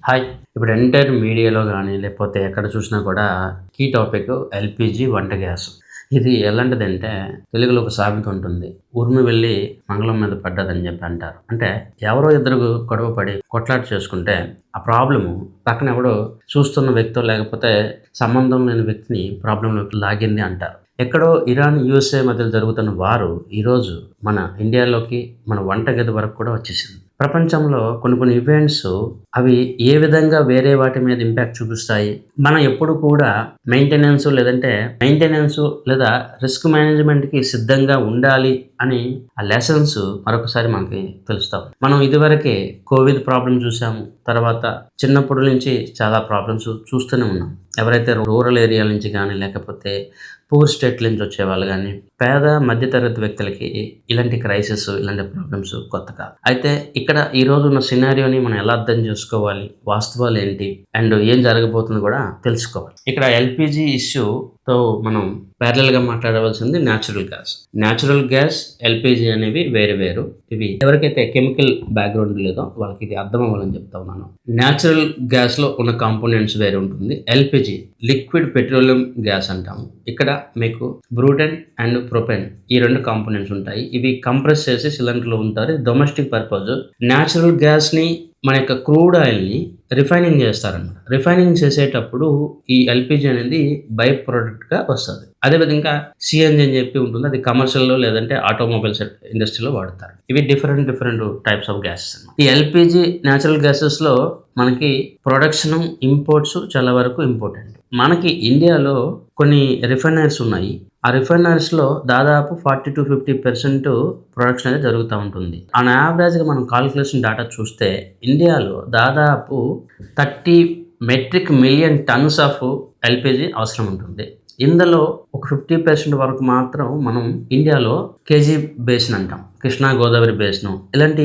Hi. ఇప్పుడు entire మీడియాలో గానీ, లేకపోతే ఎక్కడ చూసినా కూడా కీ టాపిక్ ఎల్‌పీజీ వంట గ్యాస్. ఇది ఎలాంటిదంటే తెలుగులో ఒక సామెత ఉంటుంది. ఉరిమి వెళ్లి మంగళం మీద పడ్డదని చెప్పి అంటారు. అంటే ఎవరో ఇద్దరు గొడవ పడి కొట్లాట చేసుకుంటే ఆ ప్రాబ్లము పక్కన ఎవడో చూస్తున్న వ్యక్తో లేకపోతే సంబంధం లేని వ్యక్తిని ప్రాబ్లంలోకి లాగింది అంటారు. ఎక్కడో ఇరాన్, యూఎస్ఏ మధ్యలో జరుగుతున్న వారు ఈరోజు మన ఇండియాలోకి, మన వంటగది వరకు కూడా వచ్చేసింది. ప్రపంచంలో కొన్ని ఈవెంట్స్ అవి ఏ విధంగా వేరే వాటి మీద ఇంపాక్ట్ చూపిస్తాయి. మనం ఎప్పుడు కూడా మెయింటెనెన్స్ లేదా రిస్క్ మేనేజ్మెంట్‌కి సిద్ధంగా ఉండాలి అని ఆ లెసన్స్ మరొకసారి మనకి తెలుస్తాం. మనం ఇదివరకే కోవిడ్ ప్రాబ్లమ్ చూసాము. తర్వాత చిన్నప్పటి నుంచి చాలా ప్రాబ్లమ్స్ చూస్తూనే ఉన్నాం. ఎవరైతే రూరల్ ఏరియాల నుంచి గానీ, లేకపోతే పూర్ స్టేట్‌ల నుంచి వచ్చేవాళ్ళు గానీ, పేద మధ్యతరగతి వ్యక్తులకి ఇలాంటి క్రైసిస్, ఇలాంటి ప్రాబ్లమ్స్ కొత్త కాదు. అయితే ఇక్కడ ఈరోజు ఉన్న సినారియోని మనం ఎలా అర్థం చేసుకోవాలి, వాస్తవాలు ఏంటి అండ్ ఏం జరగబోతుందో కూడా తెలుసుకోవాలి. ఇక్కడ ఎల్‌పీజీ ఇష్యూతో మనం ప్యారలల్‌గా మాట్లాడవలసింది న్యాచురల్ గ్యాస్, ఎల్‌పీజీ అనేవి వేరు. ఇవి ఎవరికైతే కెమికల్ బ్యాక్‌గ్రౌండ్ లేదో వాళ్ళకి ఇది అర్థం అవ్వాలని చెప్తా ఉన్నాను. న్యాచురల్ గ్యాస్‌లో ఉన్న కాంపోనెంట్స్ వేరే ఉంటుంది. ఎల్‌పీజీ లిక్విడ్ పెట్రోలియం గ్యాస్ అంటాము. ఇక్కడ మీకు బ్యూటేన్ అండ్ ప్రొపేన్ ఈ 2 కాంపోనెంట్స్ ఉంటాయి. ఇవి కంప్రెస్ చేసి సిలిండర్‌లో ఉంటారు. Domestic purpose. న్యాచురల్ గ్యాస్‌ని మన యొక్క క్రూడ్ ఆయిల్‌ని రిఫైనింగ్ చేస్తారన్నమాట. రిఫైనింగ్ చేసేటప్పుడు ఈ ఎల్‌పీజీ అనేది బై ప్రొడక్ట్‌గా వస్తది. అదేవిధంగా సీఎన్జీ అని చెప్పి ఉంటుంది. అది కమర్షియల్‌లో లేదంటే ఆటోమొబైల్స్ ఇండస్ట్రీలో వాడతారు. ఇవి డిఫరెంట్ టైప్స్ ఆఫ్ గ్యాసెస్ అన్నమాట. ఈ ఎల్‌పీజీ న్యాచురల్ గ్యాసెస్‌లో మనకి ప్రొడక్షన్, ఇంపోర్ట్స్ చాలా వరకు ఇంపార్టెంట్. మనకి ఇండియాలో కొన్ని రిఫైనరీస్ ఉన్నాయి. ఆ రిఫైనరీస్‌లో దాదాపు 40-50% ప్రొడక్షన్ అనేది జరుగుతూ ఉంటుంది. ఆన్ యావరేజ్‌గా మనం కాలిక్యులేషన్ డేటా చూస్తే ఇండియాలో దాదాపు 30 metric million tons of LPG అవసరం ఉంటుంది. ఇందులో ఒక 50% వరకు మాత్రం మనం ఇండియాలో కేజీ బేసిన్ అంటాం. కృష్ణా గోదావరి బేసిన్ ఇలాంటి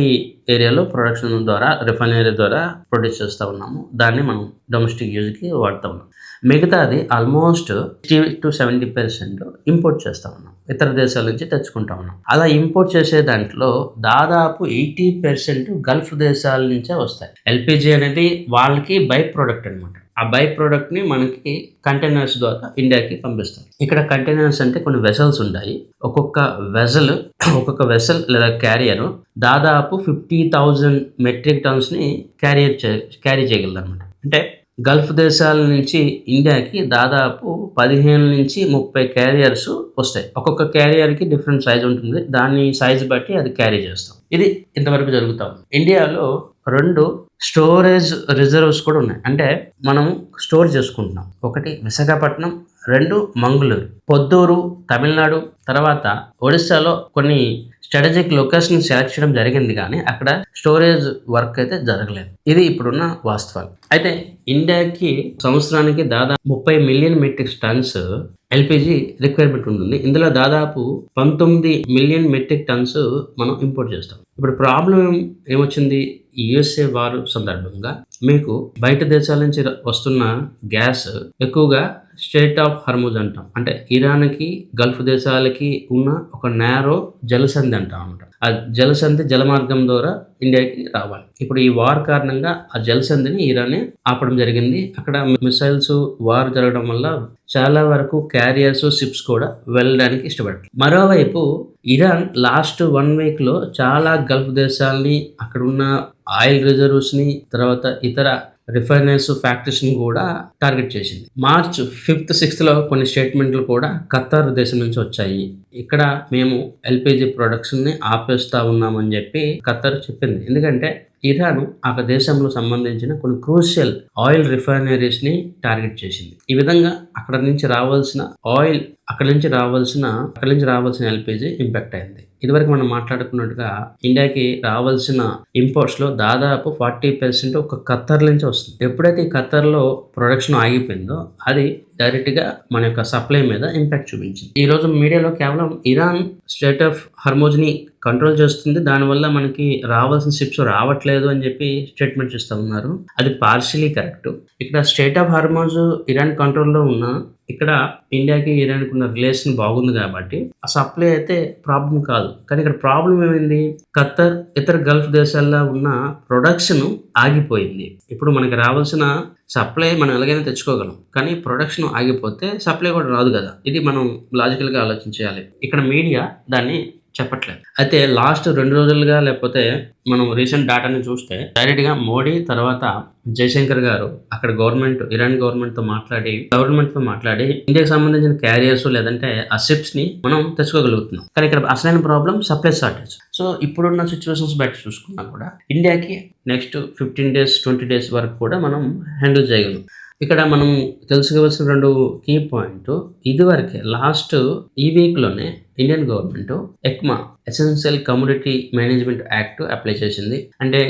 ఏరియాలో ప్రొడక్షన్ ద్వారా రిఫైనరీ ద్వారా ప్రొడ్యూస్ చేస్తూ ఉన్నాము. దాన్ని మనం డొమెస్టిక్ యూజ్‌కి వాడుతూ ఉన్నాం. మిగతాది ఆల్మోస్ట్ 60-70% ఇంపోర్ట్ చేస్తూ ఉన్నాం. ఇతర దేశాల నుంచి తెచ్చుకుంటా ఉన్నాం. అలా ఇంపోర్ట్ చేసే దాంట్లో దాదాపు 80% గల్ఫ్ దేశాల నుంచే వస్తాయి. ఎల్‌పీజీ అనేది వాళ్ళకి బై ప్రొడక్ట్ అనమాట. ఆ బై ప్రొడక్ట్‌ని మనకి కంటైనర్స్ ద్వారా ఇండియాకి పంపిస్తారు. ఇక్కడ కంటైనర్స్ అంటే కొన్ని వెసల్స్ ఉంటాయి. ఒక్కొక్క వెసల్ లేదా క్యారియర్ దాదాపు 50,000 మెట్రిక్ టన్స్‌ని క్యారీ చేయగలదన్నమాట. అంటే గల్ఫ్ దేశాల నుంచి ఇండియాకి దాదాపు 15-30 క్యారియర్స్ వస్తాయి. ఒక్కొక్క క్యారియర్‌కి డిఫరెంట్ సైజ్ ఉంటుంది. దాని సైజ్ బట్టి అది క్యారీ చేస్తాం. ఇది ఇంతవరకు జరుగుతా ఉంది. ఇండియాలో 2 స్టోరేజ్ రిజర్వ్స్ కూడా ఉన్నాయి. అంటే మనం స్టోర్ చేసుకుంటున్నాం. ఒకటి విశాఖపట్నం, 2 మంగుళూరు, పొద్దూరు తమిళనాడు, తర్వాత ఒడిస్సాలో కొన్ని స్ట్రాటజిక్ లొకేషన్ సెలెక్ట్ చేయడం జరిగింది కానీ అక్కడ స్టోరేజ్ వర్క్ అయితే జరగలేదు. ఇది ఇప్పుడున్న వాస్తవాలు. అయితే ఇండియాకి సంవత్సరానికి దాదాపు 30 million metric tons LPG requirement ఉంటుంది. ఇందులో దాదాపు 19 మిలియన్ మెట్రిక్ టన్స్ మనం ఇంపోర్ట్ చేస్తాం. ఇప్పుడు ప్రాబ్లం ఏమొచ్చింది? యూఎస్ఏ వార్ సందర్భంగా మీకు బయట దేశాల నుంచి వస్తున్న గ్యాస్ ఎక్కువగా స్ట్రెయిట్ ఆఫ్ హార్ముజ్ అంటాం. అంటే ఇరాన్‌కి, గల్ఫ్ దేశాలకి ఉన్న ఒక నారో జలసంధి అంటాం అన్నమాట. ఆ జలసంధి జలమార్గం ద్వారా ఇండియాకి రావాలి. ఇప్పుడు ఈ వార్ కారణంగా ఆ జలసంధిని ఇరానే ఆపడం జరిగింది. అక్కడ మిసైల్స్ వార్ జరగడం వల్ల చాలా వరకు క్యారియర్స్, షిప్స్ కూడా వెళ్ళడానికి ఇష్టపడట్లేదు. మరోవైపు ఇరాన్ లాస్ట్ 1 వీక్‌లో చాలా గల్ఫ్ దేశాలని, అక్కడున్న ఆయిల్ రిజర్వ్స్‌ని, తర్వాత ఇతర రిఫైనరీస్, ఫ్యాక్టరీస్‌ని కూడా టార్గెట్ చేసింది. మార్చ్ 5th, 6thలో కొన్ని స్టేట్మెంట్లు కూడా ఖతార్ దేశం నుంచి వచ్చాయి. ఇక్కడ మేము ఎల్‌పీజీ ప్రొడక్షన్‌ని ఆపేస్తా ఉన్నామని చెప్పి ఖతార్ చెప్పింది. ఎందుకంటే ఇరాన్ ఆ దేశంలో సంబంధించిన కొన్ని క్రూషియల్ ఆయిల్ రిఫైనరీస్‌ని టార్గెట్ చేసింది. ఈ విధంగా అక్కడి నుంచి రావాల్సిన ఎల్‌పీజీ ఇంపాక్ట్ అయింది. ఇదివరకు మనం మాట్లాడుకున్నట్టుగా ఇండియాకి రావాల్సిన ఇంపోర్ట్స్‌లో దాదాపు 40% ఒక ఖతార్ నుంచి వస్తుంది. ఎప్పుడైతే ఈ ఖతార్‌లో ప్రొడక్షన్ ఆగిపోయిందో అది డైరెక్ట్గా మన యొక్క సప్లై మీద ఇంపాక్ట్ చూపించింది. ఈరోజు మీడియాలో కేవలం ఇరాన్ స్ట్రెయిట్ ఆఫ్ హార్మోజ్ని కంట్రోల్ చేస్తుంది, దానివల్ల మనకి రావాల్సిన షిప్స్ రావట్లేదు అని చెప్పి స్టేట్మెంట్స్ ఇస్తూ ఉన్నారు. అది పార్షియలీ కరెక్ట్. ఇక్కడ స్ట్రెయిట్ ఆఫ్ హార్మోజ్ ఇరాన్ కంట్రోల్లో ఉన్న ఇక్కడ ఇండియాకి ఇరాన్కి ఉన్న రిలేషన్ బాగుంది కాబట్టి ఆ సప్లై అయితే ప్రాబ్లం కాదు. కానీ ఇక్కడ ప్రాబ్లం ఏమైంది, ఖత్తర్ ఇతర గల్ఫ్ దేశాల్లో ఉన్న ప్రొడక్షన్ ఆగిపోయింది. ఇప్పుడు మనకి రావాల్సిన సప్లై మనం ఎలాగైనా తెచ్చుకోగలం, కానీ ప్రొడక్షన్ ఆగిపోతే సప్లై కూడా రాదు కదా. ఇది మనం లాజికల్గా ఆలోచించాలి. ఇక్కడ మీడియా దాన్ని చెప్పట్లేదు. అయితే లాస్ట్ 2 రోజులుగా లేకపోతే మనం రీసెంట్ డేటాని చూస్తే డైరెక్ట్గా మోడీ తర్వాత జయశంకర్ గారు అక్కడ ఇరాన్ గవర్నమెంట్తో మాట్లాడి ఇండియాకి సంబంధించిన క్యారియర్స్ లేదంటే ఆ షిప్స్ని మనం తెచ్చుకోగలుగుతున్నాం. కానీ ఇక్కడ అసలైన ప్రాబ్లం సప్లై షార్టేజ్. సో ఇప్పుడున్న సిచ్యువేషన్స్ బట్టి చూసుకున్నా కూడా ఇండియాకి నెక్స్ట్ 15 days 20 days వరకు కూడా మనం హ్యాండిల్ చేయగలం. ఇక్కడ మనం తెలుసుకోవాల్సిన 2 కీ పాయింట్, ఇదివరకే లాస్ట్ ఈ వీక్లోనే ఇండియన్ గవర్నమెంట్ ఎక్మా essential commodity management act apply చేసింది. అంటే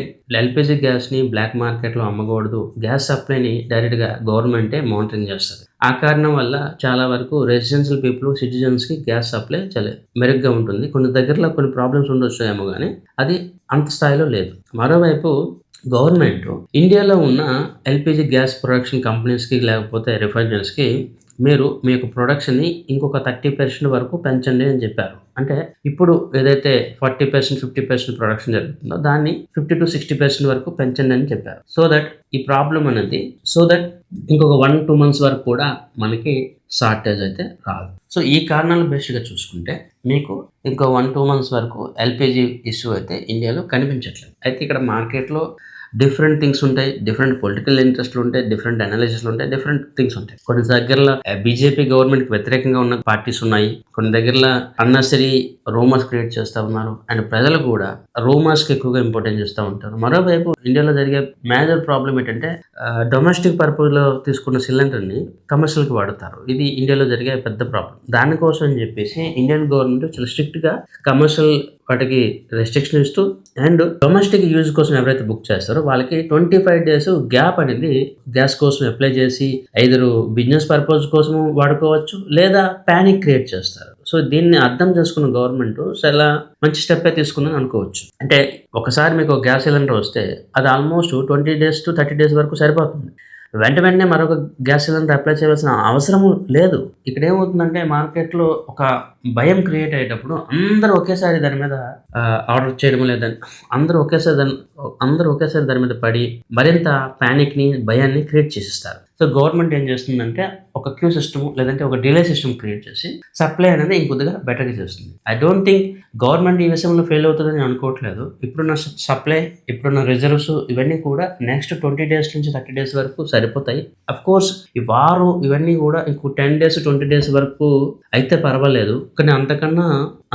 ఎల్పిజి గ్యాస్ని బ్లాక్ మార్కెట్లో అమ్మకూడదు, గ్యాస్ సప్లైని డైరెక్ట్గా గవర్నమెంటే మానిటరింగ్ చేస్తుంది. ఆ కారణం వల్ల చాలా వరకు రెసిడెన్షియల్ పీపుల్ సిటిజన్స్కి గ్యాస్ సప్లై చాలా మెరుగ్గా ఉంటుంది. కొన్ని దగ్గరలో కొన్ని ప్రాబ్లమ్స్ ఉండొచ్చు ఏమో కానీ అది అంత స్థాయిలో లేదు. మరోవైపు గవర్నమెంట్ ఇండియాలో ఉన్న ఎల్పిజి గ్యాస్ ప్రొడక్షన్ కంపెనీస్కి లేకపోతే రిఫైనరీస్కి మీరు మీ యొక్క ప్రొడక్షన్ని ఇంకొక 30% వరకు పెంచండి అని చెప్పారు. అంటే ఇప్పుడు ఏదైతే 40% 50% ప్రొడక్షన్ జరుగుతుందో దాన్ని 50 to 60% వరకు పెంచండి అని చెప్పారు. సో దట్ ఈ ప్రాబ్లం అనేది ఇంకొక 1-2 months వరకు కూడా మనకి షార్టేజ్ అయితే రాదు. సో ఈ కారణాలు బేస్డ్గా చూసుకుంటే మీకు ఇంకో 1-2 months వరకు ఎల్పిజి ఇష్యూ అయితే ఇండియాలో కనిపించట్లేదు. అయితే ఇక్కడ మార్కెట్లో డిఫరెంట్ థింగ్స్ ఉంటాయి, డిఫరెంట్ పొలిటికల్ ఇంట్రెస్ట్లు ఉంటాయి, డిఫరెంట్ అనాలిసిస్లు ఉంటాయి, డిఫరెంట్ థింగ్స్ ఉంటాయి. కొన్ని దగ్గరలో బీజేపీ గవర్నమెంట్కి వ్యతిరేకంగా ఉన్న పార్టీస్ ఉన్నాయి, కొన్ని దగ్గరలో అన్నెసరీ రూమర్స్ క్రియేట్ చేస్తూ ఉన్నారు. అండ్ ప్రజలు కూడా రూమర్స్కి ఎక్కువగా ఇంపార్టెన్స్ ఇస్తూ ఉంటారు. మరోవైపు ఇండియాలో జరిగే మేజర్ ప్రాబ్లం ఏంటంటే డొమెస్టిక్ పర్పస్లో తీసుకున్న సిలిండర్ని కమర్షియల్కి వాడతారు. ఇది ఇండియాలో జరిగే పెద్ద ప్రాబ్లం. దానికోసం అని చెప్పేసి ఇండియన్ గవర్నమెంట్ చాలా స్ట్రిక్ట్గా కమర్షియల్ వాటికి రెస్ట్రిక్షన్ ఇస్తూ అండ్ డొమెస్టిక్ యూజ్ కోసం ఎవరైతే బుక్ చేస్తారో వాళ్ళకి 25 days గ్యాప్ అనేది గ్యాస్ కోసం అప్లై చేసి ఐదరు బిజినెస్ పర్పస్ కోసం వాడుకోవచ్చు లేదా ప్యానిక్ క్రియేట్ చేస్తారు. సో దీన్ని అర్థం చేసుకున్న గవర్నమెంట్ చాలా మంచి స్టెప్ తీసుకుందని అనుకోవచ్చు. అంటే ఒకసారి మీకు గ్యాస్ సిలిండర్ వస్తే అది ఆల్మోస్ట్ 20 days to 30 days వరకు సరిపోతుంది. వెంటనే మరొక గ్యాస్ సిలిండర్ అప్లై చేయవలసిన అవసరం లేదు. ఇక్కడ ఏమవుతుందంటే మార్కెట్లో ఒక భయం క్రియేట్ అయ్యేటప్పుడు అందరూ ఒకేసారి దాని మీద ఆర్డర్ చేయడం లేదని అందరూ ఒకేసారి దాని మీద పడి మరింత ప్యానిక్ని భయాన్ని క్రియేట్ చేసిస్తారు. సో గవర్నమెంట్ ఏం చేస్తుందంటే ఒక క్యూ సిస్టమ్ లేదంటే ఒక డిలే సిస్టమ్ క్రియేట్ చేసి సప్లై అనేది ఇంకొద్దిగా బెటర్గా చేస్తుంది. ఐ డోంట్ థింక్ గవర్నమెంట్ ఈ విషయంలో ఫెయిల్ అవుతుందని నేను అనుకోవట్లేదు. ఇప్పుడున్న సప్లై, ఇప్పుడున్న రిజర్వ్స్ ఇవన్నీ కూడా నెక్స్ట్ 20 days నుంచి 30 days వరకు సరిపోతాయి. అఫ్ కోర్స్ ఈ వారు ఇవన్నీ కూడా ఇంకో 10 days 20 days వరకు అయితే పర్వాలేదు. కానీ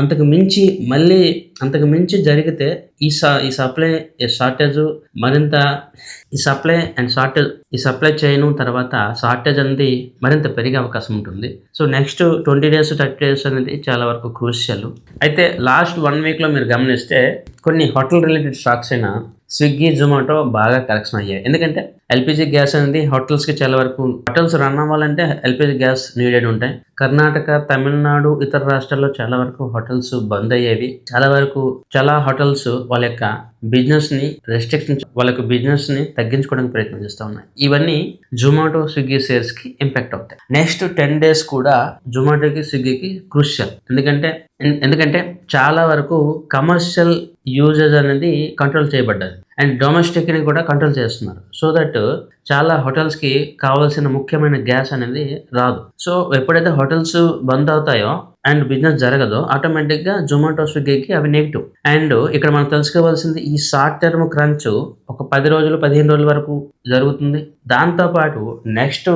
అంతకు మించి జరిగితే ఈ సప్లై షార్టేజ్ మరింత ఈ సప్లై చైన్ తర్వాత షార్టేజ్ అనేది మరింత పెరిగే అవకాశం ఉంటుంది. సో నెక్స్ట్ 20 days 30 days అనేది చాలా వరకు క్రూషియల్. అయితే లాస్ట్ 1 weekలో మీరు గమనిస్తే కొన్ని హోటల్ రిలేటెడ్ స్టాక్స్ అయినా స్విగ్గీ, జొమాటో బాగా కరెక్షన్ అయ్యాయి. ఎందుకంటే ఎల్పిజి గ్యాస్ అనేది హోటల్స్కి చాలా వరకు హోటల్స్ రన్ అవ్వాలంటే ఎల్పిజి గ్యాస్ నీడెడ్ ఉంటాయి. కర్ణాటక, తమిళనాడు, ఇతర రాష్ట్రాల్లో చాలా వరకు హోటల్స్ బంద్ అయ్యేవి. చాలా హోటల్స్ వాళ్ళ యొక్క బిజినెస్ ని తగ్గించుకోవడానికి ప్రయత్నం చేస్తూ ఉన్నాయి. ఇవన్నీ జొమాటో, స్విగ్గీ షేర్స్ కి ఇంపాక్ట్ అవుతాయి. నెక్స్ట్ 10 days కూడా జొమాటోకి, స్విగ్గీకి క్రూషియల్. ఎందుకంటే చాలా వరకు కమర్షియల్ యూజెస్ అనేది కంట్రోల్ చేయబడ్డది అండ్ డొమెస్టిక్ని కూడా కంట్రోల్ చేస్తున్నారు. సో దట్ చాలా హోటల్స్కి కావాల్సిన ముఖ్యమైన గ్యాస్ అనేది రాదు. సో ఎప్పుడైతే హోటల్స్ బంద్ అవుతాయో అండ్ బిజినెస్ జరగదో ఆటోమేటిక్గా జొమాటో, స్విగ్గీకి అవి నెగిటివ్. అండ్ ఇక్కడ మనం తెలుసుకోవాల్సింది ఈ షార్ట్ టర్మ్ క్రంచ్ ఒక 10 రోజులు 15 రోజుల వరకు జరుగుతుంది. దాంతోపాటు నెక్స్ట్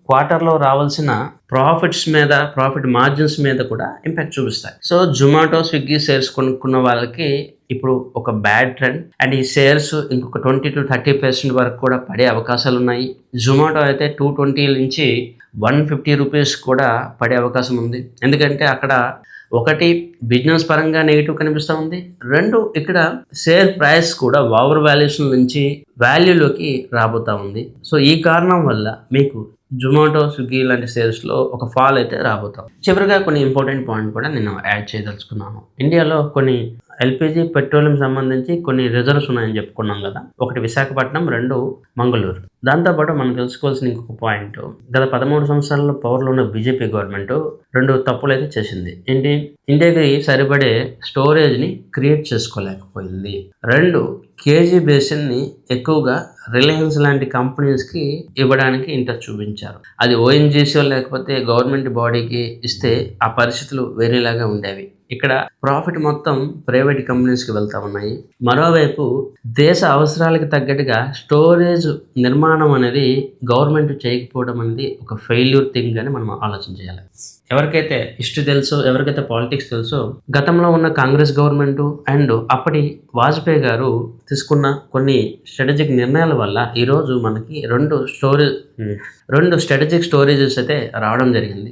క్వార్టర్లో రావాల్సిన ప్రాఫిట్ మార్జిన్స్ మీద కూడా ఇంపాక్ట్ చూపిస్తాయి. సో జొమాటో, స్విగ్గీ షేర్స్ కొనుక్కున్న వాళ్ళకి ఇప్పుడు ఒక బ్యాడ్ ట్రెండ్ అండ్ ఈ షేర్స్ ఇంకొక 20 to 30% వరకు కూడా పడే అవకాశాలు ఉన్నాయి. జొమాటో అయితే 220 నుంచి 150 రూపీస్ కూడా పడే అవకాశం ఉంది. ఎందుకంటే అక్కడ ఒకటి బిజినెస్ పరంగా నెగిటివ్ కనిపిస్తూ ఉంది, 2 ఇక్కడ షేర్ ప్రైస్ కూడా ఓవర్ వాల్యుయేషన్ నుంచి వాల్యూలోకి రాబోతూ ఉంది. సో ఈ కారణం వల్ల మీకు జొమాటో, స్విగ్గీ లాంటి సేల్స్లో ఒక ఫాల్ అయితే రాబోతాం. చివరిగా కొన్ని ఇంపార్టెంట్ పాయింట్ కూడా నేను యాడ్ చేయదలుచుకున్నాను. ఇండియాలో కొన్ని ఎల్పిజి పెట్రోలియం సంబంధించి కొన్ని రిజర్వ్స్ ఉన్నాయని చెప్పుకున్నాం కదా. ఒకటి విశాఖపట్నం, 2 మంగళూరు. దాంతోపాటు మనం తెలుసుకోవాల్సిన ఇంకొక పాయింట్, గత 13 సంవత్సరాల్లో పవర్లో ఉన్న బీజేపీ గవర్నమెంట్ 2 తప్పులైతే చేసింది. ఏంటి? ఇండియాకి సరిపడే స్టోరేజ్ని క్రియేట్ చేసుకోలేకపోయింది. 2 కేజీ బేసిన్ని ఎక్కువగా రిలయన్స్ లాంటి కంపెనీస్కి ఇవ్వడానికి ఇంట్రెస్ట్ చూపించారు. అది ఓఎన్జీసీ లేకపోతే గవర్నమెంట్ బాడీకి ఇస్తే ఆ పరిస్థితులు వేరేలాగా ఉండేవి. ఇక్కడ ప్రాఫిట్ మొత్తం ప్రైవేట్ కంపెనీస్కి వెళ్తూ ఉన్నాయి. మరోవైపు దేశ అవసరాలకు తగ్గట్టుగా స్టోరేజ్ నిర్మాణం అనేది గవర్నమెంట్ చేయకపోవడం అనేది ఒక ఫెయిల్యూర్ థింగ్ అని మనం ఆలోచన చేయాలి. ఎవరికైతే హిస్టరీ తెలుసో, ఎవరికైతే పాలిటిక్స్ తెలుసో, గతంలో ఉన్న కాంగ్రెస్ గవర్నమెంట్ అండ్ అప్పటి వాజ్పేయి గారు తీసుకున్న కొన్ని స్ట్రాటజిక్ నిర్ణయాల వల్ల ఈరోజు మనకి 2 స్ట్రాటజిక్ స్టోరేజెస్ అయితే రావడం జరిగింది.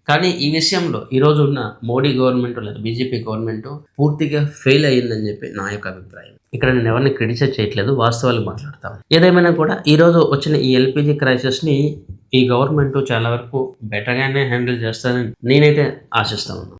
కానీ ఈ విషయంలో ఈరోజు ఉన్న మోడీ గవర్నమెంట్ లేదా బీజేపీ గవర్నమెంట్ పూర్తిగా ఫెయిల్ అయ్యిందని చెప్పి నా యొక్క అభిప్రాయం. ఇక్కడ నేను ఎవరిని క్రిటిసైజ్ చేయట్లేదు, వాస్తవాలు మాట్లాడతాను. ఏదేమైనా కూడా ఈరోజు వచ్చిన ఈ ఎల్పిజి క్రైసిస్ని ఈ గవర్నమెంట్ చాలా వరకు బెటర్గానే హ్యాండిల్ చేస్తారని నేనైతే ఆశిస్తా ఉన్నాను.